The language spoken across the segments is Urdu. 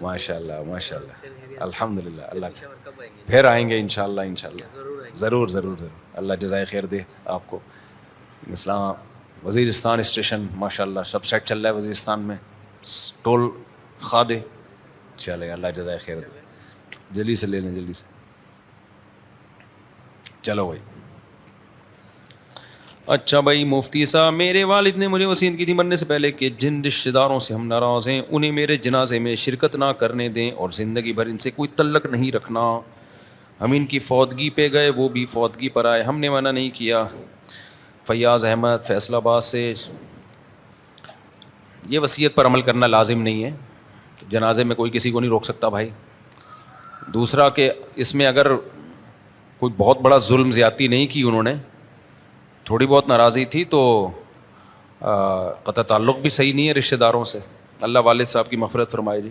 ماشاء اللہ ماشاء اللہ الحمد للہ. اللہ پھر آئیں گے انشاءاللہ انشاءاللہ ضرور ضرور ضرور. اللہ جزائے خیر دے آپ کو. اسلام وزیرستان اسٹیشن ماشاء اللہ سب سیٹ چل رہا ہے وزیرستان میں, ٹول کھادے چلے. اللہ جزائے خیر دے. جلدی سے لے لیں جلدی سے. چلو بھائی. اچھا بھائی مفتی صاحب, میرے والد نے مجھے وصیت کی تھی مرنے سے پہلے کہ جن رشتہ داروں سے ہم ناراض ہیں انہیں میرے جنازے میں شرکت نہ کرنے دیں اور زندگی بھر ان سے کوئی تعلق نہیں رکھنا. ہم ان کی فوتگی پہ گئے, وہ بھی فوتگی پر آئے, ہم نے منع نہیں کیا. فیاض احمد فیصل آباد سے. یہ وصیت پر عمل کرنا لازم نہیں ہے, جنازے میں کوئی کسی کو نہیں روک سکتا بھائی. دوسرا کہ اس میں اگر کوئی بہت بڑا ظلم زیادتی نہیں کی انہوں نے, تھوڑی بہت ناراضی تھی تو قطع تعلق بھی صحیح نہیں ہے رشتہ داروں سے. اللہ والد صاحب کی مغفرت فرمائے جی.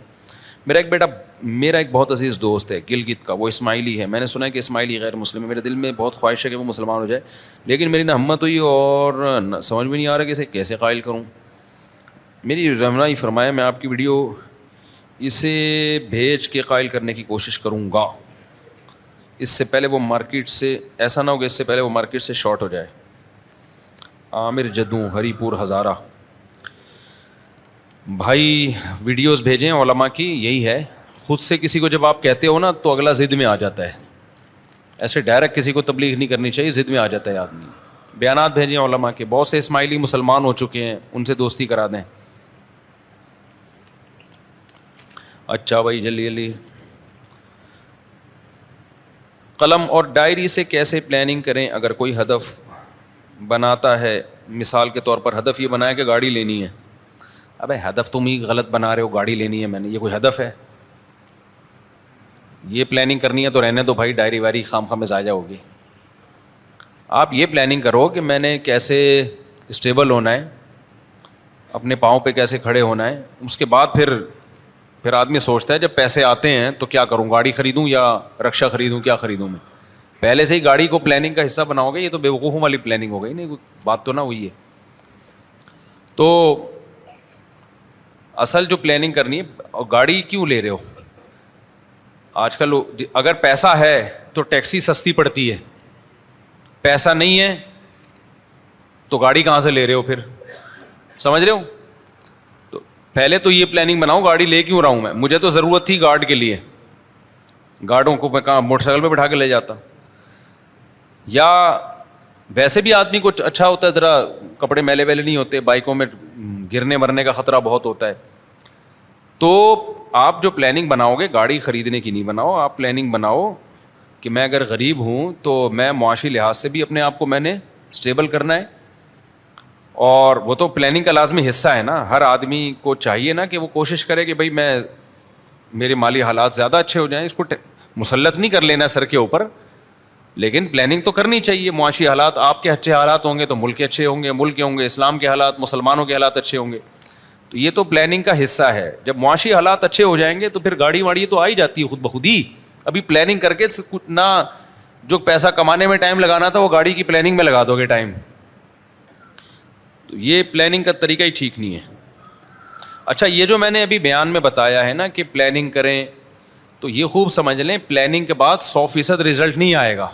میرا ایک بہت عزیز دوست ہے گلگت کا, وہ اسماعیلی ہے. میں نے سنا ہے کہ اسماعیلی غیر مسلم ہے. میرے دل میں بہت خواہش ہے کہ وہ مسلمان ہو جائے, لیکن میری نہ ہمت ہوئی اور سمجھ میں نہیں آ رہا کہ اسے کیسے قائل کروں. میری رہنمائی فرمائے, میں آپ کی ویڈیو اسے بھیج کے قائل کرنے کی کوشش کروں گا. اس سے پہلے وہ مارکیٹ سے, ایسا نہ ہو کہ اس سے پہلے وہ مارکیٹ سے شارٹ ہو جائے. عامر جدوں ہری پور ہزارہ. بھائی ویڈیوز بھیجیں علماء کی, یہی ہے. خود سے کسی کو جب آپ کہتے ہو نا تو اگلا ضد میں آ جاتا ہے. ایسے ڈائریکٹ کسی کو تبلیغ نہیں کرنی چاہیے, ضد میں آ جاتا ہے آدمی. بیانات بھیجیں علماء کے. بہت سے اسماعیلی مسلمان ہو چکے ہیں, ان سے دوستی کرا دیں. اچھا بھائی جلدی جلدی. قلم اور ڈائری سے کیسے پلاننگ کریں اگر کوئی ہدف بناتا ہے؟ مثال کے طور پر ہدف یہ بنایا کہ گاڑی لینی ہے. ابے ہدف تم ہی غلط بنا رہے ہو, گاڑی لینی ہے میں نے, یہ کوئی ہدف ہے؟ یہ پلاننگ کرنی ہے تو رہنے دو بھائی, ڈائری وائری خام خواہ میں ضائع ہوگی. آپ یہ پلاننگ کرو کہ میں نے کیسے اسٹیبل ہونا ہے, اپنے پاؤں پہ کیسے کھڑے ہونا ہے. اس کے بعد پھر آدمی سوچتا ہے جب پیسے آتے ہیں تو کیا کروں, گاڑی خریدوں یا رکشا خریدوں, کیا خریدوں میں. پہلے سے ہی گاڑی کو پلاننگ کا حصہ بناؤ گے, یہ تو بیوقوفوں والی پلاننگ ہو گئی. نہیں بات تو نہ ہوئی ہے. تو اصل جو پلاننگ کرنی ہے, گاڑی کیوں لے رہے ہو آج کل؟ اگر پیسہ ہے تو ٹیکسی سستی پڑتی ہے, پیسہ نہیں ہے تو گاڑی کہاں سے لے رہے ہو پھر, سمجھ رہے ہو؟ تو پہلے تو یہ پلاننگ بناؤ گاڑی لے کیوں رہا ہوں میں. مجھے تو ضرورت تھی گارڈ کے لیے, گارڈوں کو میں کہاں موٹر سائیکل پہ بٹھا کے لے جاتا. یا ویسے بھی آدمی کو اچھا ہوتا ہے ذرا کپڑے میلے ویلے نہیں ہوتے, بائکوں میں گرنے مرنے کا خطرہ بہت ہوتا ہے. تو آپ جو پلاننگ بناؤ گے گاڑی خریدنے کی نہیں بناؤ, آپ پلاننگ بناؤ کہ میں اگر غریب ہوں تو میں معاشی لحاظ سے بھی اپنے آپ کو میں نے اسٹیبل کرنا ہے. اور وہ تو پلاننگ کا لازمی حصہ ہے نا. ہر آدمی کو چاہیے نا کہ وہ کوشش کرے کہ بھائی میں میرے مالی حالات زیادہ اچھے ہو جائیں. اس کو مسلط نہیں کر لینا سر کے اوپر, لیکن پلاننگ تو کرنی چاہیے. معاشی حالات آپ کے اچھے حالات ہوں گے تو ملک کے اچھے ہوں گے, ملک کے ہوں گے اسلام کے حالات, مسلمانوں کے حالات اچھے ہوں گے. تو یہ تو پلاننگ کا حصہ ہے. جب معاشی حالات اچھے ہو جائیں گے تو پھر گاڑی واڑی تو آ ہی جاتی ہے خود بخود ہی. ابھی پلاننگ کر کے نہ جو پیسہ کمانے میں ٹائم لگانا تھا وہ گاڑی کی پلاننگ میں لگا دو گے ٹائم. تو یہ پلاننگ کا طریقہ ہی ٹھیک نہیں ہے. اچھا یہ جو میں نے ابھی بیان میں بتایا ہے نا کہ پلاننگ کریں, تو یہ خوب سمجھ لیں پلاننگ کے بعد 100% رزلٹ نہیں آئے گا.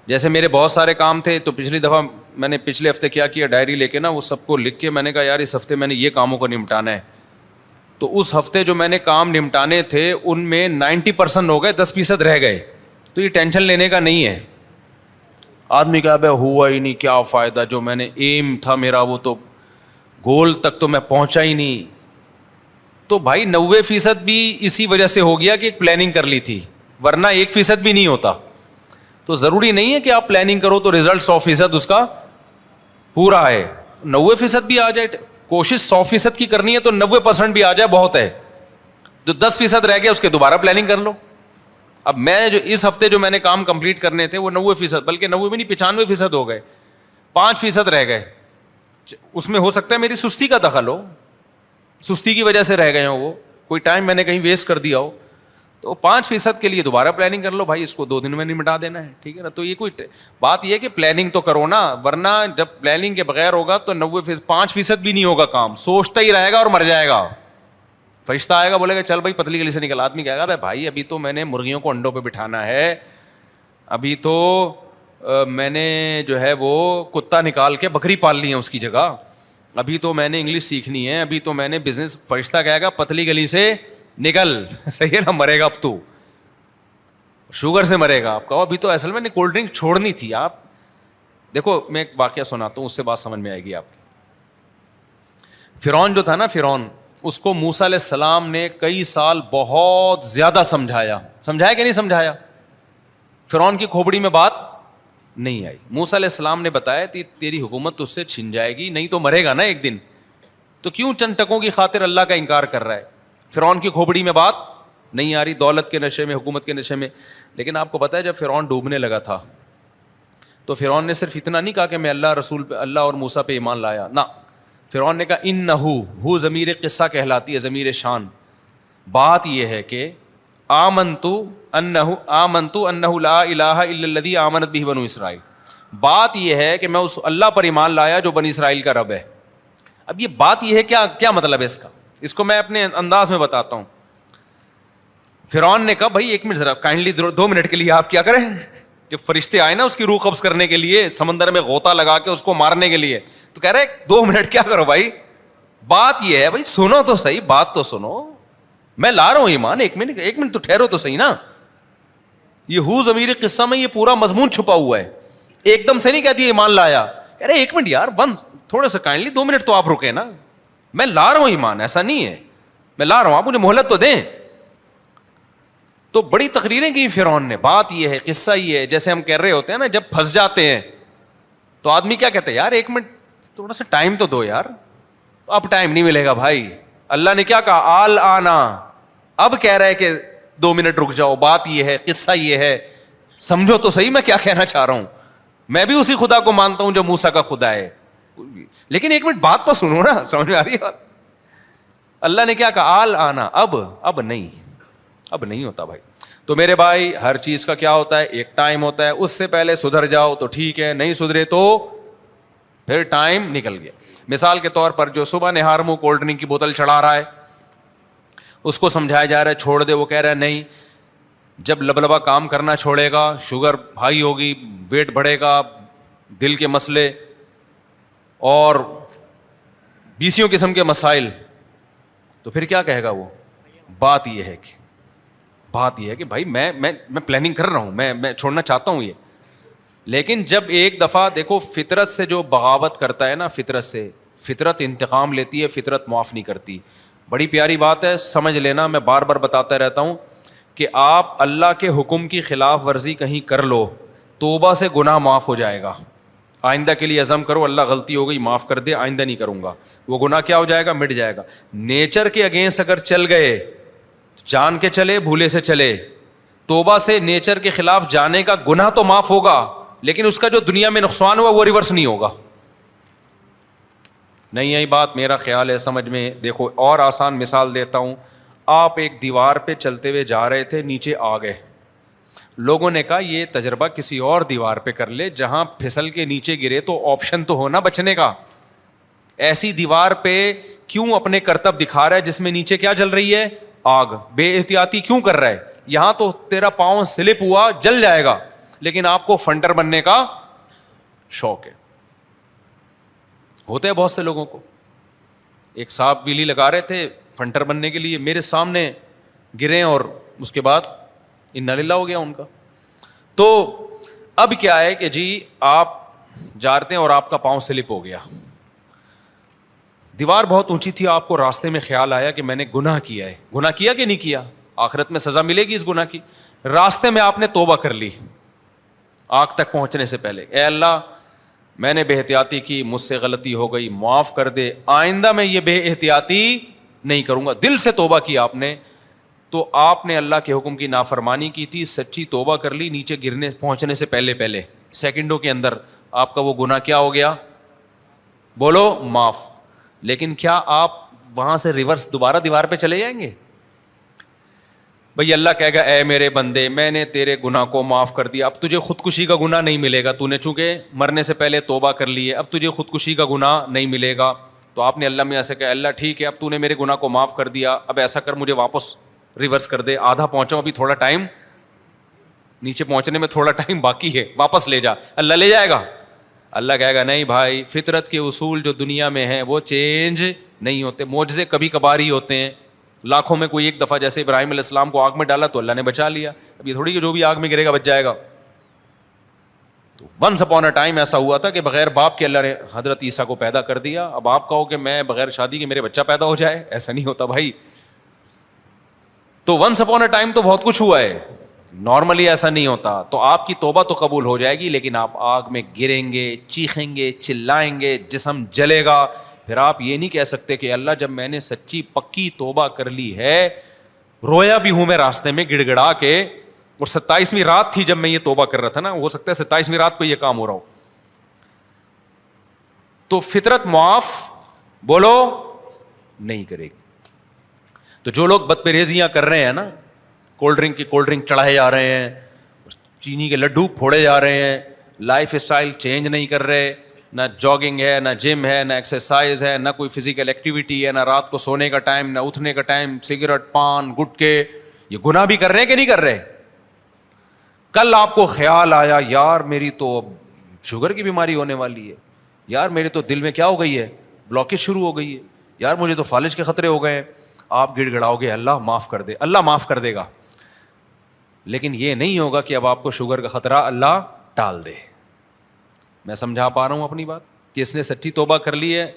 جیسے میرے بہت سارے کام تھے تو پچھلی دفعہ میں نے پچھلے ہفتے کیا کیا, ڈائری لے کے نا وہ سب کو لکھ کے میں نے کہا یار اس ہفتے میں نے یہ کاموں کو نمٹانا ہے. تو اس ہفتے جو میں نے کام نمٹانے تھے ان میں 90% ہو گئے, 10% رہ گئے. تو یہ ٹینشن لینے کا نہیں ہے. آدمی کہا بھائی ہوا ہی نہیں, کیا فائدہ, جو میں نے ایم تھا میرا وہ تو گول تک تو میں پہنچا ہی نہیں. تو بھائی 90% بھی اسی وجہ سے ہو گیا کہ ایک پلاننگ کر لی تھی, ورنہ 1% بھی نہیں ہوتا. تو ضروری نہیں ہے کہ آپ پلاننگ کرو تو رزلٹ 100% اس کا پورا ہے. 90% بھی آ جائے, کوشش 100% کی کرنی ہے تو 90% بھی آ جائے بہت ہے. جو 10% رہ گیا اس کے دوبارہ پلاننگ کر لو. اب میں جو اس ہفتے جو میں نے کام کمپلیٹ کرنے تھے وہ 90%, بلکہ 90 بھی نہیں 95% ہو گئے, 5% رہ گئے. اس میں ہو سکتا ہے میری سستی کا دخل ہو, سستی کی وجہ سے رہ گئے ہوں, وہ کوئی ٹائم میں نے کہیں ویسٹ کر دیا ہو. تو 5% کے لیے دوبارہ پلاننگ کر لو بھائی, اس کو 2 دن میں نہیں مٹا دینا ہے, ٹھیک ہے نا. تو یہ کوئی بات یہ ہے کہ پلاننگ تو کرو نا, ورنہ جب پلاننگ کے بغیر ہوگا تو 5% بھی نہیں ہوگا کام, سوچتا ہی رہے گا اور مر جائے گا. فرشتہ آئے گا, بولے گا چل بھائی پتلی گلی سے نکل. آدمی کہے گا بھائی ابھی تو میں نے مرغیوں کو انڈوں پہ بٹھانا ہے, ابھی تو میں نے جو ہے وہ کتا نکال کے بکری پال لی ہے اس کی جگہ, ابھی تو میں نے انگلش سیکھنی ہے, ابھی تو میں نے بزنس. فرشتہ کہے گا پتلی گلی سے نکل, صحیح ہے نا, مرے گا اب تو, شوگر سے مرے گا. آپ کا ابھی تو اصل میں کولڈ ڈرنک چھوڑنی تھی. آپ دیکھو میں ایک واقعہ سناتا ہوں, اس سے بات سمجھ میں آئے گی آپ کی. فرعون جو تھا نا, فرعون, اس کو موسیٰ علیہ السلام نے کئی سال بہت زیادہ سمجھایا کہ نہیں سمجھایا. فرعون کی کھوپڑی میں بات نہیں آئی. موسیٰ علیہ السلام نے بتایا تیری حکومت تجھ سے چھن جائے گی, نہیں تو مرے گا نا ایک دن, تو کیوں چند ٹکوں کی خاطر اللہ کا انکار کر رہا ہے. فرعون کی کھوپڑی میں بات نہیں آ رہی, دولت کے نشے میں, حکومت کے نشے میں. لیکن آپ کو پتہ ہے جب فرعون ڈوبنے لگا تھا تو فرعون نے صرف اتنا نہیں کہا کہ میں اللہ رسول پہ, اللہ اور موسیٰ پہ ایمان لایا, نہ, فرعون نے کہا انہو ضمیر قصہ کہلاتی ہے, ضمیر شان. بات یہ ہے کہ آمنتو انہ لا الہ الا الذی آمنت بہ بنو اسرائیل. بات یہ ہے کہ میں اس اللہ پر ایمان لایا جو بنی اسرائیل کا رب ہے. اب یہ بات یہ ہے, کیا مطلب ہے اس کا, اس کو میں اپنے انداز میں بتاتا ہوں. فرعون نے کہا بھائی ایک منٹ ذرا کائنڈلی 2 منٹ کے لیے آپ کیا کریں. جب فرشتے آئے نا اس کی روح قبض کرنے کے لیے, سمندر میں غوطہ لگا کے اس کو مارنے کے لیے, تو کہہ رہے 2 منٹ کیا کرو بھائی, بات یہ ہے بھائی سنو تو صحیح, بات تو سنو, میں لا رہا ہوں ایمان, ایک منٹ تو ٹھہرو تو صحیح نا. یہ ضمیر قصہ میں یہ پورا مضمون چھپا ہوا ہے. ایک دم سے نہیں کہتی ایمان لایا, کہہ رہے 1 منٹ یار, تھوڑا سا کائنڈلی 2 منٹ تو آپ رکے نا, میں لا رہا ہوں ایمان, ایسا نہیں ہے, میں لا رہا ہوں, آپ مجھے مہلت تو دیں. تو بڑی تقریریں کی فرعون نے. بات یہ ہے, قصہ یہ ہے, جیسے ہم کہہ رہے ہوتے ہیں نا جب پھنس جاتے ہیں تو آدمی کیا کہتے ہیں, یار 1 منٹ تھوڑا سا ٹائم تو دو یار. اب ٹائم نہیں ملے گا بھائی. اللہ نے کیا کہا, آل آنا, اب کہہ رہے کہ 2 منٹ رک جاؤ. بات یہ ہے, قصہ یہ ہے, سمجھو تو صحیح میں کیا کہنا چاہ رہا ہوں. میں بھی اسی خدا کو مانتا ہوں جو موسیٰ کا خدا ہے, لیکن 1 منٹ بات تو سنو نا, سمجھ میں آ رہی ہے بات. اللہ نے کیا کہا, آل آنا, اب نہیں ہوتا بھائی. تو میرے بھائی ہر چیز کا کیا ہوتا ہے, ایک ٹائم ہوتا ہے, اس سے پہلے سدھر جاؤ تو ٹھیک ہے, نہیں سدھرے تو پھر ٹائم نکل گیا. مثال کے طور پر جو صبح نہار منہ کولڈ ڈرنک کی بوتل چڑھا رہا ہے, اس کو سمجھایا جا رہا ہے چھوڑ دے, وہ کہہ رہا ہے نہیں, جب لبلبا کام کرنا چھوڑے گا, شوگر ہائی ہوگی, ویٹ بڑھے گا, دل کے مسئلے اور 20 قسم کے مسائل, تو پھر کیا کہے گا وہ. بات یہ ہے کہ بھائی میں پلاننگ کر رہا ہوں, میں چھوڑنا چاہتا ہوں یہ. لیکن جب ایک دفعہ دیکھو فطرت سے جو بغاوت کرتا ہے نا, فطرت انتقام لیتی ہے, فطرت معاف نہیں کرتی. بڑی پیاری بات ہے, سمجھ لینا, میں بار بار بتاتا رہتا ہوں کہ آپ اللہ کے حکم کی خلاف ورزی کہیں کر لو, توبہ سے گناہ معاف ہو جائے گا. آئندہ کے لیے عزم کرو, اللہ غلطی ہو گئی معاف کر دے, آئندہ نہیں کروں گا. وہ گناہ کیا ہو جائے گا, مٹ جائے گا. نیچر کے اگینسٹ اگر چل گئے, جان کے چلے بھولے سے چلے, توبہ سے نیچر کے خلاف جانے کا گناہ تو معاف ہوگا, لیکن اس کا جو دنیا میں نقصان ہوا وہ ریورس نہیں ہوگا. نہیں آئی بات, میرا خیال ہے سمجھ میں. دیکھو اور آسان مثال دیتا ہوں. آپ ایک دیوار پہ چلتے ہوئے جا رہے تھے, نیچے آ گئے, لوگوں نے کہا یہ تجربہ کسی اور دیوار پہ کر لے جہاں پھسل کے نیچے گرے تو آپشن تو ہونا بچنے کا. ایسی دیوار پہ کیوں اپنے کرتب دکھا رہا ہے جس میں نیچے کیا جل رہی ہے, آگ. بے احتیاطی کیوں کر رہا ہے, یہاں تو تیرا پاؤں سلپ ہوا جل جائے گا, لیکن آپ کو فنٹر بننے کا شوق ہے. ہوتا ہے بہت سے لوگوں کو. ایک صاحب ویلی لگا رہے تھے فنٹر بننے کے لیے, میرے سامنے گرے اور اس کے بعد انا للہ ہو گیا ان کا. تو اب کیا ہے کہ جی آپ جاتے ہیں اور آپ کا پاؤں سلپ ہو گیا, دیوار بہت اونچی تھی, آپ کو راستے میں خیال آیا کہ میں نے گناہ کیا ہے. گناہ کیا کہ نہیں کیا, آخرت میں سزا ملے گی اس گناہ کی. راستے میں آپ نے توبہ کر لی آگ تک پہنچنے سے پہلے, اے اللہ میں نے بے احتیاطی کی, مجھ سے غلطی ہو گئی, معاف کر دے, آئندہ میں یہ بے احتیاطی نہیں کروں گا. دل سے توبہ کی آپ نے, تو آپ نے اللہ کے حکم کی نافرمانی کی تھی, سچی توبہ کر لی, نیچے گرنے پہنچنے سے پہلے سیکنڈوں کے اندر آپ کا وہ گناہ کیا ہو گیا, بولو معاف. لیکن کیا آپ وہاں سے ریورس دوبارہ دیوار پہ چلے جائیں گے؟ بھئی اللہ کہے گا اے میرے بندے میں نے تیرے گناہ کو معاف کر دیا, اب تجھے خودکشی کا گناہ نہیں ملے گا, تو نے چونکہ مرنے سے پہلے توبہ کر لی ہے, اب تجھے خودکشی کا گناہ نہیں ملے گا. تو تو آپ نے اللہ میاں سے کہا اللہ ٹھیک ہے اب تو نے میرے گناہ کو معاف کر دیا, اب ایسا کر مجھے واپس ریورس کر دے, آدھا پہنچا ابھی تھوڑا ٹائم, نیچے پہنچنے میں تھوڑا ٹائم باقی ہے, واپس لے جا. اللہ لے جائے گا؟ اللہ کہے گا نہیں بھائی, فطرت کے اصول جو دنیا میں ہیں وہ چینج نہیں ہوتے, معجزے کبھی کبھار ہی ہوتے ہیں, لاکھوں میں کوئی ایک دفعہ. جیسے ابراہیم علیہ السلام کو آگ میں ڈالا تو اللہ نے بچا لیا, اب یہ تھوڑی کہ جو بھی آگ میں گرے گا بچ جائے گا. تو ونس اپون اے ٹائم ایسا ہوا تھا کہ بغیر باپ کے اللہ نے حضرت عیسیٰ کو پیدا کر دیا. اب آپ کہو کہ میں بغیر شادی کے میرے بچہ پیدا ہو جائے, ایسا نہیں ہوتا بھائی. تو ونس اپون اے ٹائم تو بہت کچھ ہوا ہے, نارملی ایسا نہیں ہوتا. تو آپ کی توبہ تو قبول ہو جائے گی, لیکن آپ آگ میں گریں گے, چیخیں گے, چلائیں گے, جسم جلے گا. پھر آپ یہ نہیں کہہ سکتے کہ اللہ جب میں نے سچی پکی توبہ کر لی ہے, رویا بھی ہوں میں راستے میں گڑ گڑا کے, اور 27ویں رات تھی جب میں یہ توبہ کر رہا تھا نا, ہو سکتا ہے 27ویں رات کو یہ کام ہو رہا ہو, تو فطرت معاف بولو نہیں کرے گی. تو جو لوگ بد پرہیزیاں کر رہے ہیں نا, کولڈ ڈرنک چڑھائے جا رہے ہیں, چینی کے لڈو پھوڑے جا رہے ہیں, لائف اسٹائل چینج نہیں کر رہے, نہ جاگنگ ہے, نہ جم ہے, نہ ایکسرسائز ہے, نہ کوئی فزیکل ایکٹیویٹی ہے, نہ رات کو سونے کا ٹائم, نہ اٹھنے کا ٹائم, سگریٹ, پان, گٹکے, یہ گناہ بھی کر رہے ہیں کہ نہیں کر رہے؟ کل آپ کو خیال آیا یار میری تو شوگر کی بیماری ہونے والی ہے, یار میرے تو دل میں کیا ہو گئی ہے, بلاکیج شروع ہو گئی ہے, یار مجھے تو فالج کے خطرے ہو گئے ہیں. آپ گڑ گڑاؤ گے اللہ معاف کر دے, اللہ معاف کر دے گا, لیکن یہ نہیں ہوگا کہ اب آپ کو شوگر کا خطرہ اللہ ٹال دے. میں سمجھا پا رہا ہوں اپنی بات کہ اس نے سچی توبہ کر لی ہے,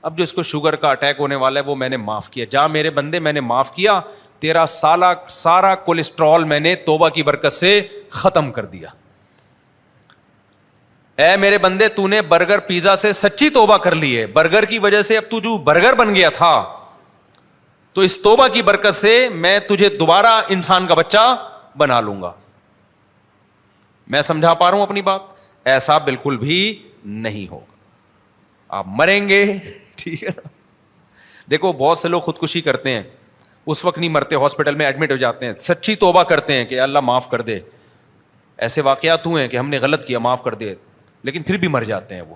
اب جو اس کو شوگر کا اٹیک ہونے والا ہے وہ میں نے معاف کیا. جا میرے بندے میں نے معاف کیا, تیرا سارا کولیسٹرول میں نے توبہ کی برکت سے ختم کر دیا. اے میرے بندے تو نے برگر پیزا سے سچی توبہ کر لی ہے, برگر کی وجہ سے اب تو جو برگر بن گیا تھا, تو اس توبہ کی برکت سے میں تجھے دوبارہ انسان کا بچہ بنا لوں گا. میں سمجھا پا رہا ہوں اپنی بات؟ ایسا بالکل بھی نہیں ہوگا, آپ مریں گے. ٹھیک ہے نا؟ دیکھو بہت سے لوگ خودکشی کرتے ہیں, اس وقت نہیں مرتے, ہاسپٹل میں ایڈمٹ ہو جاتے ہیں, سچی توبہ کرتے ہیں کہ اللہ معاف کر دے. ایسے واقعات ہوئے ہیں کہ ہم نے غلط کیا معاف کر دے, لیکن پھر بھی مر جاتے ہیں وہ.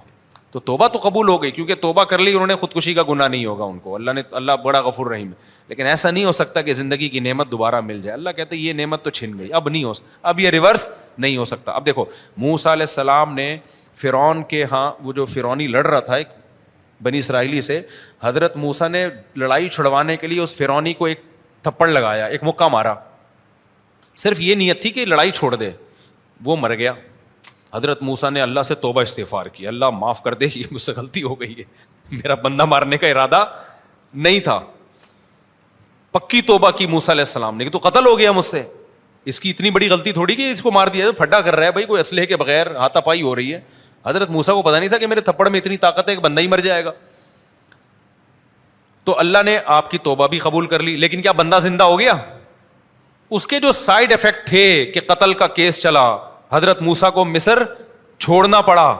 تو توبہ تو قبول ہو گئی کیونکہ توبہ کر لی انہوں نے, خودکشی کا گناہ نہیں ہوگا ان کو. اللہ بڑا غفور رحیم ہے. لیکن ایسا نہیں ہو سکتا کہ زندگی کی نعمت دوبارہ مل جائے. اللہ کہتے ہیں یہ نعمت تو چھن گئی, اب نہیں ہو, اب یہ ریورس نہیں ہو سکتا. اب دیکھو موسیٰ علیہ السلام نے فرعون کے ہاں, وہ جو فرعونی لڑ رہا تھا ایک بنی اسرائیلی سے, حضرت موسیٰ نے لڑائی چھڑوانے کے لیے اس فرعونی کو ایک تھپڑ لگایا, ایک مکہ مارا. صرف یہ نیت تھی کہ لڑائی چھوڑ دے, وہ مر گیا. حضرت موسیٰ نے اللہ سے توبہ استغفار کی, اللہ معاف کر دے, یہ مجھ سے غلطی ہو گئی ہے, میرا بندہ مارنے کا ارادہ نہیں تھا. پکی توبہ کی موسیٰ علیہ السلام نے کہ تو قتل ہو گیا مجھ سے, اس کی اتنی بڑی غلطی تھوڑی کہ اس کو مار دیا, پھڈا کر رہا ہے بھائی, کوئی اسلحے کے بغیر ہاتھا پائی ہو رہی ہے. حضرت موسیٰ کو پتا نہیں تھا کہ میرے تھپڑ میں اتنی طاقت ہے کہ بندہ ہی مر جائے گا. تو اللہ نے آپ کی توبہ بھی قبول کر لی, لیکن کیا بندہ زندہ ہو گیا؟ اس کے جو سائیڈ افیکٹ تھے کہ قتل کا کیس چلا, حضرت موسیٰ کو مصر چھوڑنا پڑا,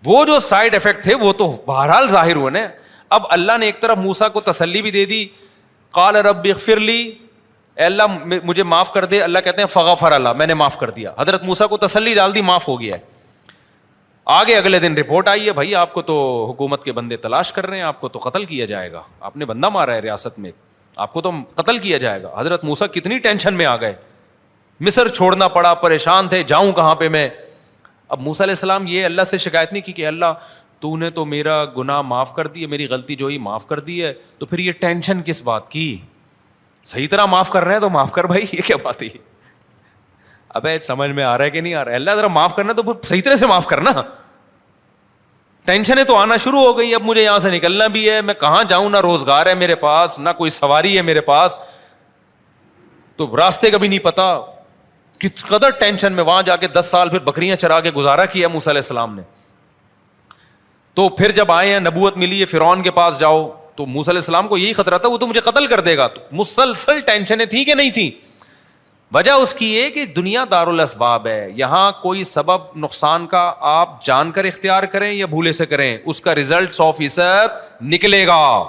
وہ جو سائیڈ افیکٹ تھے وہ تو بہرحال ظاہر ہوئے نا. اب اللہ نے ایک طرف موسیٰ کو تسلی بھی دے دی, قال رب اغفر لی, اے اللہ مجھے معاف کر دے. اللہ کہتے ہیں فغفر اللہ, میں نے معاف کر دیا. حضرت موسیٰ کو تسلی ڈال دی, معاف ہو گیا ہے. آگے اگلے دن رپورٹ آئی ہے, بھائی آپ کو تو حکومت کے بندے تلاش کر رہے ہیں, آپ کو تو قتل کیا جائے گا, آپ نے بندہ مارا ہے ریاست میں, آپ کو تو قتل کیا جائے گا. حضرت موسیٰ کتنی ٹینشن میں آ گئے, مصر چھوڑنا پڑا, پریشان تھے, جاؤں کہاں پہ میں. اب موسیٰ علیہ السلام یہ اللہ سے شکایت نہیں کی کہ اللہ تو نے تو میرا گناہ معاف کر دی, میری غلطی جو ہی معاف کر دی ہے, تو پھر یہ ٹینشن کس بات کی, صحیح طرح معاف کر رہے ہیں تو معاف کر بھائی, یہ کیا بات ہے. ابے سمجھ میں آ رہا ہے کہ نہیں آ رہا ہے؟ اللہ ذرا معاف کرنا تو صحیح طرح سے معاف کرنا. ٹینشنیں تو آنا شروع ہو گئی, اب مجھے یہاں سے نکلنا بھی ہے, میں کہاں جاؤں, نہ روزگار ہے میرے پاس, نہ کوئی سواری ہے میرے پاس, تو راستے کا بھی نہیں پتا. کس قدر ٹینشن میں, وہاں جا کے 10 سال پھر بکریاں چرا کے گزارا کیا موسیٰ علیہ السلام نے. تو پھر جب آئے ہیں, نبوت ملی ہے, فرعون کے پاس جاؤ, تو موسیٰ علیہ السلام کو یہی خطرہ تھا, وہ تو مجھے قتل کر دے گا. تو مسلسل ٹینشنیں تھیں کہ نہیں تھیں؟ وجہ اس کی یہ کہ دنیا دار الاسباب ہے, یہاں کوئی سبب نقصان کا آپ جان کر اختیار کریں یا بھولے سے کریں, اس کا رزلٹ 100% نکلے گا.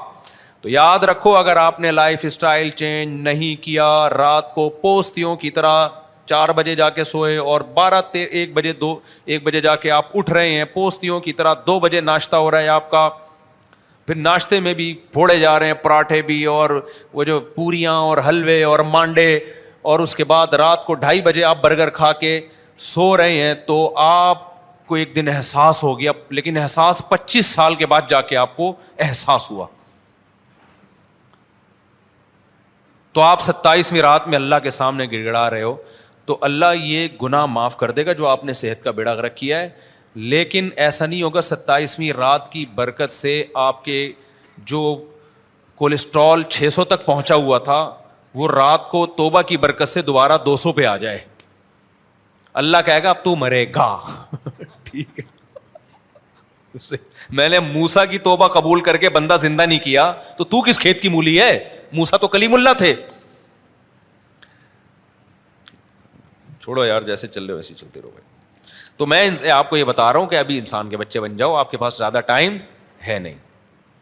تو یاد رکھو, اگر آپ نے لائف اسٹائل چینج نہیں کیا, رات کو پوستیوں کی طرح 4 بجے جا کے سوئے اور 1 بجے جا کے آپ اٹھ رہے ہیں پوستیوں کی طرح, 2 بجے ناشتہ ہو رہا ہے آپ کا, پھر ناشتے میں بھی پھوڑے جا رہے ہیں پراٹھے بھی, اور وہ جو پوریاں اور حلوے اور مانڈے, اور اس کے بعد رات کو 2:30 بجے آپ برگر کھا کے سو رہے ہیں. تو آپ کو ایک دن احساس ہو گیا, لیکن احساس 25 سال کے بعد جا کے آپ کو احساس ہوا. تو آپ 27ویں رات میں اللہ کے سامنے گڑ گڑا رہے ہو, تو اللہ یہ گناہ معاف کر دے گا جو آپ نے صحت کا بیڑا غرق کیا ہے. لیکن ایسا نہیں ہوگا 27ویں رات کی برکت سے آپ کے جو کولیسٹرول 600 تک پہنچا ہوا تھا وہ رات کو توبہ کی برکت سے دوبارہ 200 پہ آ جائے. اللہ کہے گا اب تو مرے گا. ٹھیک ہے, میں نے موسیٰ کی توبہ قبول کر کے بندہ زندہ نہیں کیا, تو کس کھیت کی مولی ہے؟ موسیٰ تو کلیم اللہ تھے. چھوڑو یار, جیسے چل رہے ہو ویسے چلتے رہو بھائی. تو میں آپ کو یہ بتا رہا ہوں کہ ابھی انسان کے بچے بن جاؤ, آپ کے پاس زیادہ ٹائم ہے نہیں.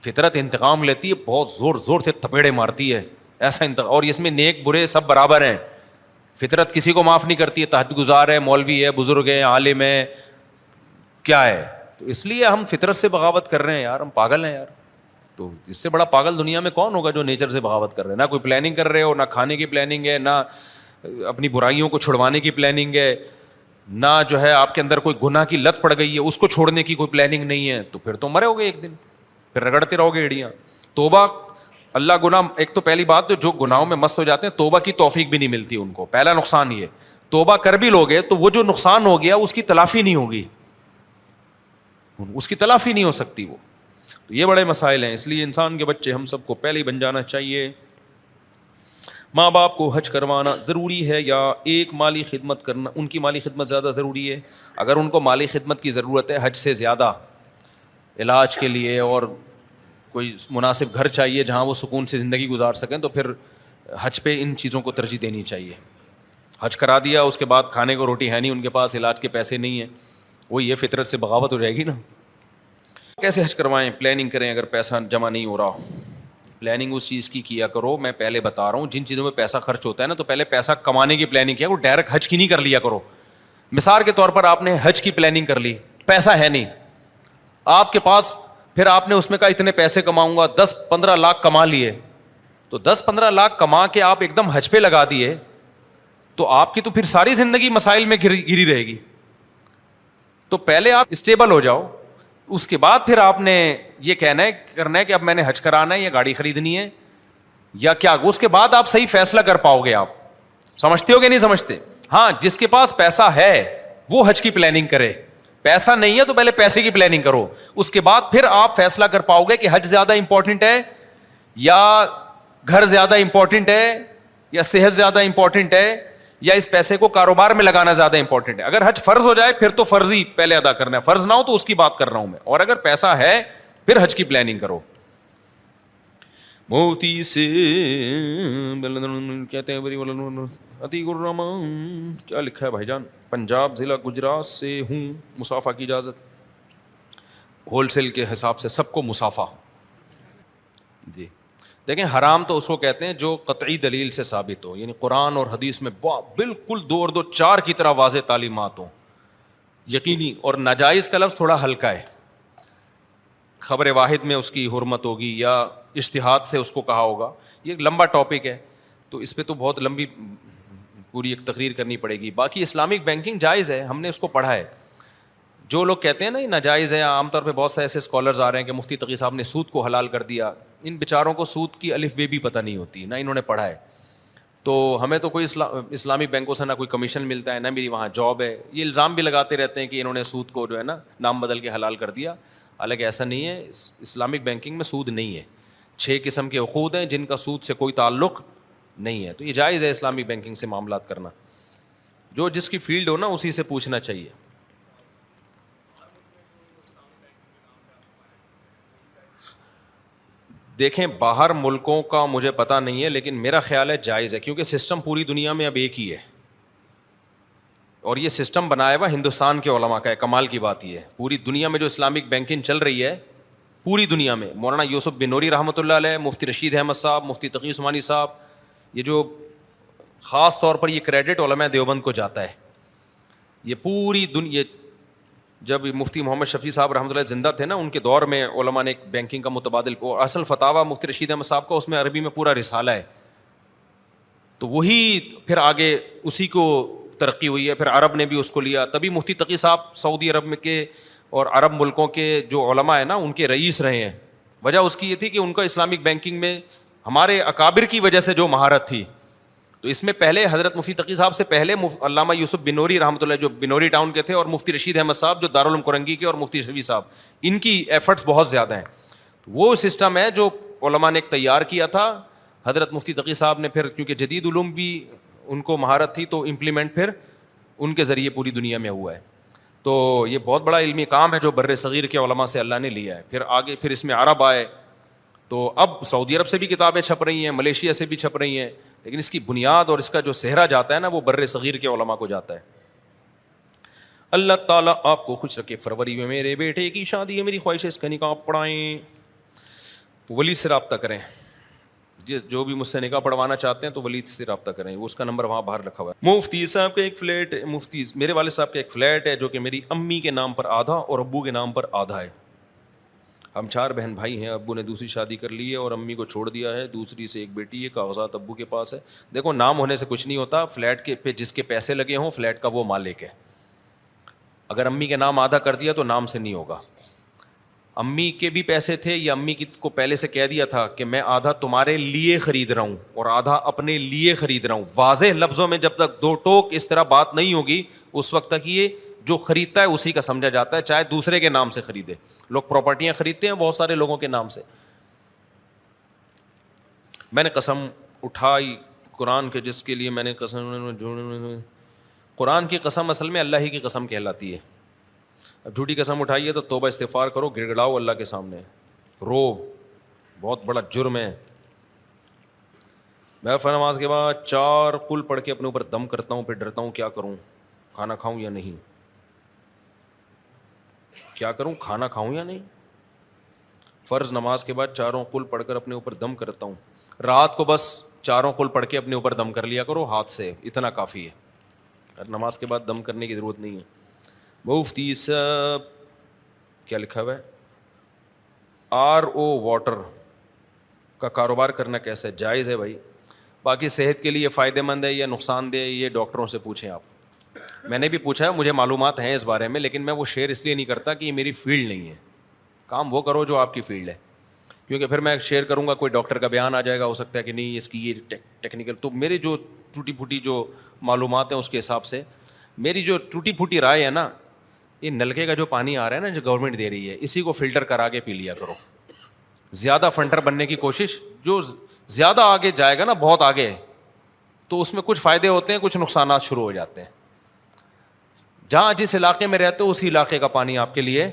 فطرت انتقام لیتی ہے, بہت زور زور سے تھپیڑے مارتی ہے, ایسا اور اس میں نیک برے سب برابر ہیں. فطرت کسی کو معاف نہیں کرتی ہے, تہجد گزار ہے, مولوی ہے, بزرگ ہے, عالم ہے, کیا ہے. تو اس لیے ہم فطرت سے بغاوت کر رہے ہیں یار, ہم پاگل ہیں یار. تو اس سے بڑا پاگل دنیا میں کون ہوگا جو نیچر سے بغاوت کر رہے ہیں. نہ کوئی پلاننگ کر رہے ہو, نہ کھانے کی پلاننگ ہے, نہ اپنی برائیوں کو چھڑوانے کی پلاننگ ہے, نہ جو ہے آپ کے اندر کوئی گناہ کی لت پڑ گئی ہے اس کو چھوڑنے کی کوئی پلاننگ نہیں ہے. تو پھر تو مرے ہوگے ایک دن, پھر رگڑتے رہو گے ایڑیاں. توبہ, اللہ گناہ, ایک تو پہلی بات جو گناہوں میں مست ہو جاتے ہیں توبہ کی توفیق بھی نہیں ملتی ان کو. پہلا نقصان یہ, توبہ کر بھی لوگے تو وہ جو نقصان ہو گیا اس کی تلافی نہیں ہوگی, اس کی تلافی نہیں ہو سکتی وہ. تو یہ بڑے مسائل ہیں. اس لیے انسان کے بچے ہم سب کو پہلے ہی بن جانا چاہیے. ماں باپ کو حج کروانا ضروری ہے یا ایک مالی خدمت کرنا, ان کی مالی خدمت زیادہ ضروری ہے؟ اگر ان کو مالی خدمت کی ضرورت ہے حج سے زیادہ علاج کے لیے, اور کوئی مناسب گھر چاہیے جہاں وہ سکون سے زندگی گزار سکیں, تو پھر حج پہ ان چیزوں کو ترجیح دینی چاہیے. حج کرا دیا, اس کے بعد کھانے کو روٹی ہے نہیں ان کے پاس, علاج کے پیسے نہیں ہیں, وہ یہ فطرت سے بغاوت ہو جائے گی نا. کیسے حج کروائیں؟ پلاننگ کریں. اگر پیسہ جمع نہیں ہو رہا, پلاننگ اس چیز کی کیا کرو. میں پہلے بتا رہا ہوں جن چیزوں میں پیسہ خرچ ہوتا ہے نا, تو پہلے پیسہ کمانے کی پلاننگ کیا کرو, ڈائریکٹ حج کی نہیں کر لیا کرو. مثال کے طور پر آپ نے حج کی پلاننگ کر لی, پیسہ ہے نہیں آپ کے پاس, پھر آپ نے اس میں کہا اتنے پیسے کماؤں گا, 10-15 لاکھ کما لیے, تو 10-15 لاکھ کما کے آپ ایک دم حج پہ لگا دیے, تو آپ کی تو پھر ساری زندگی مسائل میں گری رہے گی. تو پہلے آپ اسٹیبل ہو جاؤ, اس کے بعد پھر آپ نے یہ کرنا ہے کہ اب میں نے حج کرانا ہے یا گاڑی خریدنی ہے یا کیا, اس کے بعد آپ صحیح فیصلہ کر پاؤ گے. آپ سمجھتے ہو کہ نہیں سمجھتے؟ ہاں, جس کے پاس پیسہ ہے وہ حج کی پلاننگ کرے, پیسہ نہیں ہے تو پہلے پیسے کی پلاننگ کرو, اس کے بعد پھر آپ فیصلہ کر پاؤ گے کہ حج زیادہ امپورٹنٹ ہے یا گھر زیادہ امپورٹنٹ ہے یا صحت زیادہ امپورٹنٹ ہے یا اس پیسے کو کاروبار میں لگانا زیادہ امپورٹنٹ ہے. اگر حج فرض ہو جائے پھر تو فرض ہی پہلے ادا کرنا ہے, فرض نہ ہو تو اس کی بات کر رہا ہوں میں. اور اگر پیسہ ہے پھر حج کی پلاننگ کرو. موتی سے کہتے ہیں عتیق الرحمان, کیا لکھا ہے بھائی جان؟ پنجاب ضلع گجرات سے ہوں, مصافہ کی اجازت, ہول سیل کے حساب سے سب کو مصافہ. جی دیکھیں, حرام تو اس کو کہتے ہیں جو قطعی دلیل سے ثابت ہو, یعنی قرآن اور حدیث میں بالکل 2 اور 2 4 کی طرح واضح تعلیمات ہوں, یقینی. اور ناجائز کا لفظ تھوڑا ہلکا ہے, خبر واحد میں اس کی حرمت ہوگی یا اجتہاد سے اس کو کہا ہوگا. یہ ایک لمبا ٹاپک ہے, تو اس پہ تو بہت لمبی پوری ایک تقریر کرنی پڑے گی. باقی اسلامک بینکنگ جائز ہے, ہم نے اس کو پڑھا ہے. جو لوگ کہتے ہیں نا یہ ناجائز ہے, عام طور پہ بہت سے ایسے اسکالرز آ رہے ہیں کہ مفتی تقی صاحب نے سود کو حلال کر دیا. ان بیچاروں کو سود کی الف بے بھی پتہ نہیں ہوتی, نہ انہوں نے پڑھا ہے. تو ہمیں تو کوئی اسلامی بینکوں سے نہ کوئی کمیشن ملتا ہے, نہ میری وہاں جاب ہے. یہ الزام بھی لگاتے رہتے ہیں کہ انہوں نے سود کو جو ہے نا نام بدل کے حلال کر دیا, حالانکہ ایسا نہیں ہے. اسلامک بینکنگ میں سود نہیں ہے. 6 قسم کے عقود ہیں جن کا سود سے کوئی تعلق نہیں ہے. تو یہ جائز ہے اسلامک بینکنگ سے معاملات کرنا. جو جس کی فیلڈ ہو نا اسی سے پوچھنا چاہیے. دیکھیں, باہر ملکوں کا مجھے پتہ نہیں ہے, لیکن میرا خیال ہے جائز ہے, کیونکہ سسٹم پوری دنیا میں اب ایک ہی ہے, اور یہ سسٹم بنایا ہوا ہندوستان کے علماء کا ہے. کمال کی بات یہ ہے, پوری دنیا میں جو اسلامک بینکنگ چل رہی ہے پوری دنیا میں, مولانا یوسف بن نوری رحمۃ اللہ علیہ, مفتی رشید احمد صاحب, مفتی تقی عثمانی صاحب, یہ جو خاص طور پر یہ کریڈٹ علماء دیوبند کو جاتا ہے. یہ پوری دنیا جب مفتی محمد شفیع صاحب رحمۃ اللہ زندہ تھے نا، ان کے دور میں علماء نے ایک بینکنگ کا متبادل، اور اصل فتاویٰ مفتی رشید احمد صاحب کا، اس میں عربی میں پورا رسالہ ہے، تو وہی پھر آگے اسی کو ترقی ہوئی ہے، پھر عرب نے بھی اس کو لیا، تبھی مفتی تقی صاحب سعودی عرب میں کے اور عرب ملکوں کے جو علماء ہیں نا ان کے رئیس رہے ہیں. وجہ اس کی یہ تھی کہ ان کا اسلامک بینکنگ میں ہمارے اکابر کی وجہ سے جو مہارت تھی. تو اس میں پہلے حضرت مفتی تقی صاحب سے پہلے علامہ یوسف بنوری رحمۃ اللہ جو بنوری ٹاؤن کے تھے، اور مفتی رشید احمد صاحب جو دارالعلوم کرنگی کے، اور مفتی شفیع صاحب، ان کی ایفرٹس بہت زیادہ ہیں. وہ سسٹم ہے جو علماء نے ایک تیار کیا تھا. حضرت مفتی تقی صاحب نے پھر کیونکہ جدید علوم بھی ان کو مہارت تھی تو امپلیمنٹ پھر ان کے ذریعے پوری دنیا میں ہوا ہے. تو یہ بہت بڑا علمی کام ہے جو بر صغیر کے علماء سے اللہ نے لیا ہے. پھر آگے پھر اس میں عرب آئے، تو اب سعودی عرب سے بھی کتابیں چھپ رہی ہیں، ملیشیا سے بھی چھپ رہی ہیں، لیکن اس کی بنیاد اور اس کا جو صحرا جاتا ہے نا وہ بر صغیر کے علماء کو جاتا ہے. اللہ تعالیٰ آپ کو خوش رکھے. فروری میں میرے بیٹے کی شادی ہے، میری خواہش ہے اس کا نکاح پڑھائیں. ولی سے رابطہ کریں، جو بھی مجھ سے نکاح پڑھوانا چاہتے ہیں تو ولی سے رابطہ کریں، وہ اس کا نمبر وہاں باہر رکھا ہوا ہے. مفتی صاحب کا ایک فلیٹ، مفتی میرے والد صاحب کا ایک فلیٹ ہے جو کہ میری امی کے نام پر آدھا اور ابو کے نام پر آدھا ہے. ہم 4 بہن بھائی ہیں. ابو نے دوسری شادی کر لی ہے اور امی کو چھوڑ دیا ہے. دوسری سے ایک بیٹی ہے. کاغذات ابو کے پاس ہے. دیکھو نام ہونے سے کچھ نہیں ہوتا. فلیٹ کے پہ جس کے پیسے لگے ہوں فلیٹ کا وہ مالک ہے. اگر امی کے نام آدھا کر دیا تو نام سے نہیں ہوگا. امی کے بھی پیسے تھے یا امی کو پہلے سے کہہ دیا تھا کہ میں آدھا تمہارے لیے خرید رہا ہوں اور آدھا اپنے لیے خرید رہا ہوں. واضح لفظوں میں جب تک 2 ٹوک اس طرح بات نہیں ہوگی اس وقت تک یہ جو خریدتا ہے اسی کا سمجھا جاتا ہے، چاہے دوسرے کے نام سے خریدے. لوگ پراپرٹیاں خریدتے ہیں بہت سارے لوگوں کے نام سے. میں نے قسم اٹھائی قرآن کے جس کے لیے میں نے قرآن کی قسم اصل میں اللہ ہی کی قسم کہلاتی ہے. اب جھوٹی قسم اٹھائیے تو توبہ استغفار کرو، گڑ گڑاؤ اللہ کے سامنے، رو، بہت بڑا جرم ہے. میں نماز کے بعد 4 قل پڑھ کے اپنے اوپر دم کرتا ہوں، پھر ڈرتا ہوں کیا کروں، کھانا کھاؤں یا نہیں، کیا کروں، کھانا کھاؤں یا نہیں. فرض نماز کے بعد 4 قل پڑھ کر اپنے اوپر دم کرتا ہوں. رات کو بس 4 قل پڑھ کے اپنے اوپر دم کر لیا کرو ہاتھ سے، اتنا کافی ہے. نماز کے بعد دم کرنے کی ضرورت نہیں ہے. مفتی صاحب کیا لکھا ہوا ہے، RO واٹر کا کاروبار کرنا کیسا ہے؟ جائز ہے بھائی. باقی صحت کے لیے فائدہ مند ہے یا نقصان دہ یہ ڈاکٹروں سے پوچھیں آپ. میں نے بھی پوچھا ہے، مجھے معلومات ہیں اس بارے میں، لیکن میں وہ شیئر اس لیے نہیں کرتا کہ یہ میری فیلڈ نہیں ہے. کام وہ کرو جو آپ کی فیلڈ ہے، کیونکہ پھر میں شیئر کروں گا کوئی ڈاکٹر کا بیان آ جائے گا، ہو سکتا ہے کہ نہیں اس کی یہ ٹیکنیکل. تو میری جو ٹوٹی پھوٹی جو معلومات ہیں اس کے حساب سے میری جو ٹوٹی پھوٹی رائے ہے نا، یہ نلکے کا جو پانی آ رہا ہے نا جو گورنمنٹ دے رہی ہے اسی کو فلٹر کرا کے پی لیا کرو. زیادہ فنٹر بننے کی کوشش، جو زیادہ آگے جائے گا نا بہت آگے، تو اس میں کچھ فائدے ہوتے ہیں کچھ نقصانات شروع ہو جاتے ہیں. جہاں جس علاقے میں رہتے ہو اسی علاقے کا پانی آپ کے لیے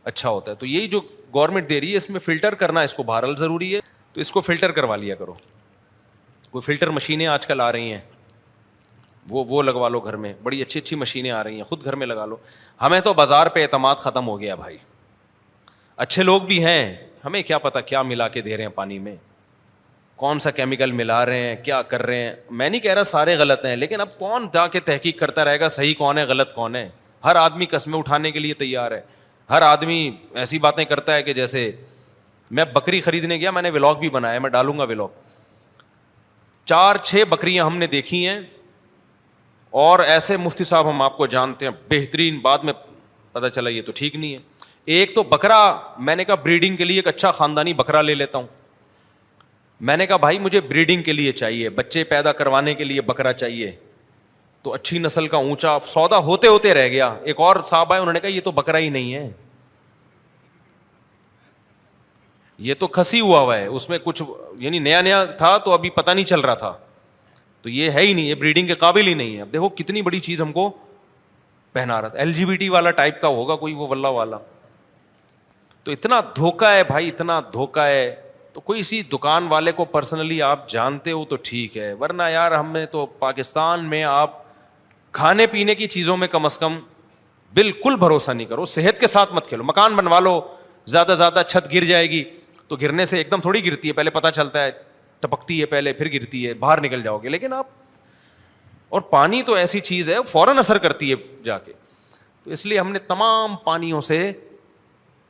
اچھا ہوتا ہے. تو یہی جو گورنمنٹ دے رہی ہے اس میں فلٹر کرنا اس کو بہرحال ضروری ہے، تو اس کو فلٹر کروا لیا کرو. کوئی فلٹر مشینیں آج کل آ رہی ہیں وہ لگوا لو گھر میں، بڑی اچھی اچھی مشینیں آ رہی ہیں، خود گھر میں لگا لو. ہمیں تو بازار پہ اعتماد ختم ہو گیا بھائی. اچھے لوگ بھی ہیں، ہمیں کیا پتہ کیا ملا کے دے رہے ہیں پانی میں، کون سا کیمیکل ملا رہے ہیں، کیا کر رہے ہیں. میں نہیں کہہ رہا سارے غلط ہیں، لیکن اب کون جا کے تحقیق کرتا رہے گا صحیح کون ہے غلط کون ہے. ہر آدمی قسمیں اٹھانے کے لیے تیار ہے. ہر آدمی ایسی باتیں کرتا ہے کہ جیسے میں بکری خریدنے گیا، میں نے ولاگ بھی بنایا، میں ڈالوں گا ولاگ. 4-6 بکریاں ہم نے دیکھی ہیں، اور ایسے مفتی صاحب ہم آپ کو جانتے ہیں بہترین، بعد میں پتہ چلا یہ تو ٹھیک نہیں ہے. ایک تو بکرا میں نے کہا بریڈنگ کے لیے ایک اچھا خاندانی بکرا لے لیتا ہوں. میں نے کہا بھائی مجھے بریڈنگ کے لیے چاہیے، بچے پیدا کروانے کے لیے بکرا چاہیے، تو اچھی نسل کا اونچا. سودا ہوتے ہوتے رہ گیا. ایک اور صاحب آئے، انہوں نے کہا یہ تو بکرا ہی نہیں ہے، یہ تو کھسی ہوا ہے، اس میں کچھ یعنی نیا نیا تھا تو ابھی پتہ نہیں چل رہا تھا، تو یہ ہے ہی نہیں، یہ بریڈنگ کے قابل ہی نہیں ہے. اب دیکھو کتنی بڑی چیز ہم کو پہنا رہا تھا. LGBT والا ٹائپ کا ہوگا کوئی وہ واللہ والا. تو اتنا دھوکہ ہے بھائی، اتنا دھوکہ ہے. تو کوئی اسی دکان والے کو پرسنلی آپ جانتے ہو تو ٹھیک ہے، ورنہ یار ہمیں تو پاکستان میں آپ کھانے پینے کی چیزوں میں کم از کم بالکل بھروسہ نہیں کرو. صحت کے ساتھ مت کھیلو. مکان بنوا لو، زیادہ زیادہ چھت گر جائے گی تو گرنے سے ایک دم تھوڑی گرتی ہے، پہلے پتہ چلتا ہے، ٹپکتی ہے پہلے پھر گرتی ہے، باہر نکل جاؤ گے. لیکن آپ، اور پانی تو ایسی چیز ہے فوراً اثر کرتی ہے جا کے. تو اس لیے ہم نے تمام پانیوں سے,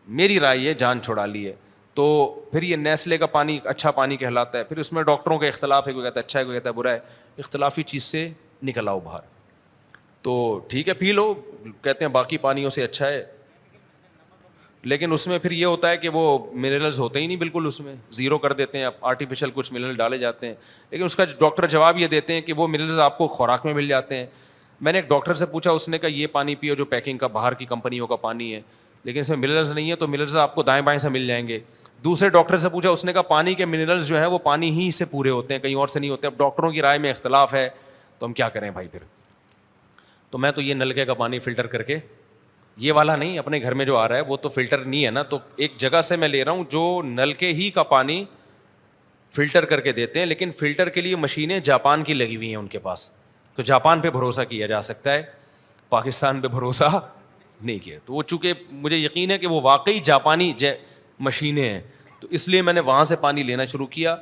میری رائے یہ, جان چھڑا لی ہے. تو پھر یہ نیسلے کا پانی اچھا پانی کہلاتا ہے, پھر اس میں ڈاکٹروں کا اختلاف ہے, کوئی کہتا ہے اچھا ہے, کوئی کہتا ہے برا ہے, اختلافی چیز سے نکل آؤ باہر. تو ٹھیک ہے پی لو, کہتے ہیں باقی پانیوں سے اچھا ہے, لیکن اس میں پھر یہ ہوتا ہے کہ وہ منرلز ہوتے ہی نہیں بالکل, اس میں زیرو کر دیتے ہیں, آرٹیفیشل کچھ منرل ڈالے جاتے ہیں. لیکن اس کا ڈاکٹر جواب یہ دیتے ہیں کہ وہ منرلز آپ کو خوراک میں مل جاتے ہیں. میں نے ایک ڈاکٹر سے پوچھا, اس نے کہا یہ پانی پیو جو پیکنگ کا باہر کی کمپنیوں کا پانی ہے, لیکن اس میں منرلز نہیں ہے, تو منرلز آپ کو دائیں بائیں سے مل جائیں گے. دوسرے ڈاکٹر سے پوچھا, اس نے کہا پانی کے منرلز جو ہیں وہ پانی ہی سے پورے ہوتے ہیں, کہیں اور سے نہیں ہوتے. اب ڈاکٹروں کی رائے میں اختلاف ہے, تو ہم کیا کریں بھائی پھر. تو میں تو یہ نلکے کا پانی فلٹر کر کے, یہ والا نہیں, اپنے گھر میں جو آ رہا ہے وہ تو فلٹر نہیں ہے نا, تو ایک جگہ سے میں لے رہا ہوں جو نلکے ہی کا پانی فلٹر کر کے دیتے ہیں, لیکن فلٹر کے لیے مشینیں جاپان کی لگی ہوئی ہیں ان کے پاس. تو جاپان پہ بھروسہ کیا جا سکتا ہے, پاکستان پہ بھروسہ نہیں کیا. تو وہ چونکہ مجھے یقین ہے کہ وہ واقعی جاپانی مشینیں ہیں, تو اس لیے میں نے وہاں سے پانی لینا شروع کیا.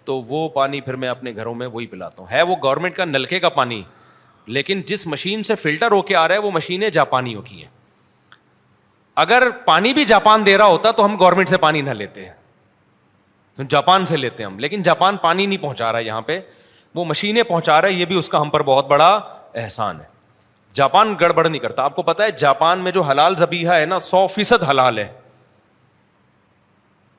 تو وہ پانی پھر میں اپنے گھروں میں وہی پلاتا ہوں. ہے وہ گورنمنٹ کا نلکے کا پانی, لیکن جس مشین سے فلٹر ہو کے آ رہا ہے وہ مشینیں جاپانیوں کی ہیں. اگر پانی بھی جاپان دے رہا ہوتا تو ہم گورنمنٹ سے پانی نہ لیتے ہیں, تو جاپان سے لیتے ہیں ہم. لیکن جاپان پانی نہیں پہنچا رہا ہے یہاں پہ, وہ مشینیں پہنچا رہا ہے, یہ بھی اس کا ہم پر بہت بڑا احسان ہے. جاپان گڑبڑ نہیں کرتا. آپ کو پتا ہے جاپان میں جو حلال ذبیحہ ہے نا 100% حلال ہے.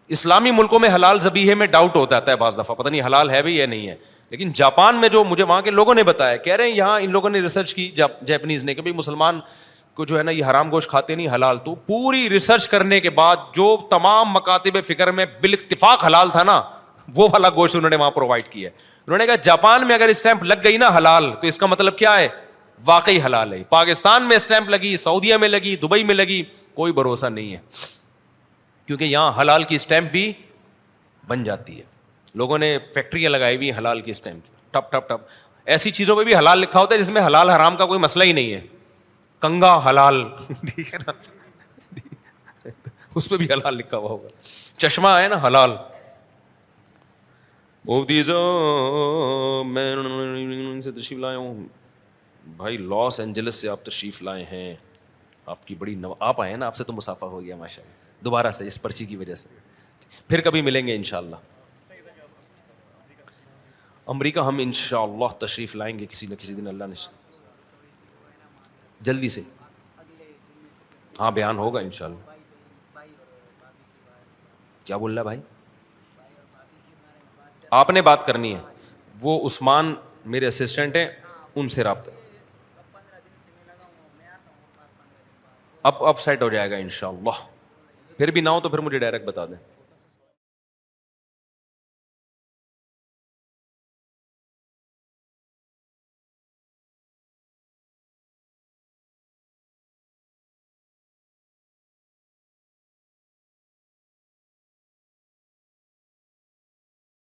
اسلامی ملکوں میں حلال ذبیحے میں ڈاؤٹ ہوتا ہے بعض دفعہ, پتہ نہیں حلال ہے بھی یا نہیں ہے. لیکن جاپان میں جو مجھے وہاں کے لوگوں نے بتایا, کہہ رہے ہیں یہاں ان لوگوں نے ریسرچ کی, جاپنیز نے, کہ بھائی مسلمان کو جو ہے نا یہ حرام گوشت کھاتے نہیں حلال. تو پوری ریسرچ کرنے کے بعد جو تمام مکاتب فکر میں بالاتفاق حلال تھا نا, وہ والا گوشت انہوں نے وہاں پرووائڈ کیا. انہوں نے کہا جاپان میں اگر اسٹیمپ لگ گئی نا حلال, تو اس کا مطلب کیا ہے, واقعی حلال ہے. پاکستان میں اسٹیمپ لگی, سعودیہ میں لگی, دبئی میں لگی, کوئی بھروسہ نہیں ہے, کیونکہ یہاں حلال کی اسٹیمپ بھی بن جاتی ہے. لوگوں نے فیکٹریاں لگائی ہوئی حلال کی اسٹیمپ, ٹپ ٹپ ٹپ. ایسی چیزوں پہ بھی حلال لکھا ہوتا ہے جس میں حلال حرام کا کوئی مسئلہ ہی نہیں ہے. کنگا حلال, ٹھیک ہے نا, اس پہ بھی حلال لکھا ہوا ہوگا. چشمہ ہے نا حلال. میں سے تشریف لائے ہوں بھائی, لاس اینجلس سے آپ تشریف لائے ہیں, آپ کی بڑی آپ آئے ہیں نا, آپ سے تو مسافہ ہو گیا ماشاء اللہ, دوبارہ سے اس پرچی کی وجہ سے. پھر کبھی ملیں گے انشاءاللہ. امریکہ ہم انشاءاللہ تشریف لائیں گے کسی نہ کسی دن, اللہ نے جلدی سے. ہاں بیان ہوگا انشاءاللہ. کیا بول رہا بھائی, آپ نے بات کرنی ہے, وہ عثمان میرے اسسٹنٹ ہیں, ان سے رابطہ. اب سیٹ ہو جائے گا انشاءاللہ. پھر بھی نہ ہو تو پھر مجھے ڈائریکٹ بتا دیں.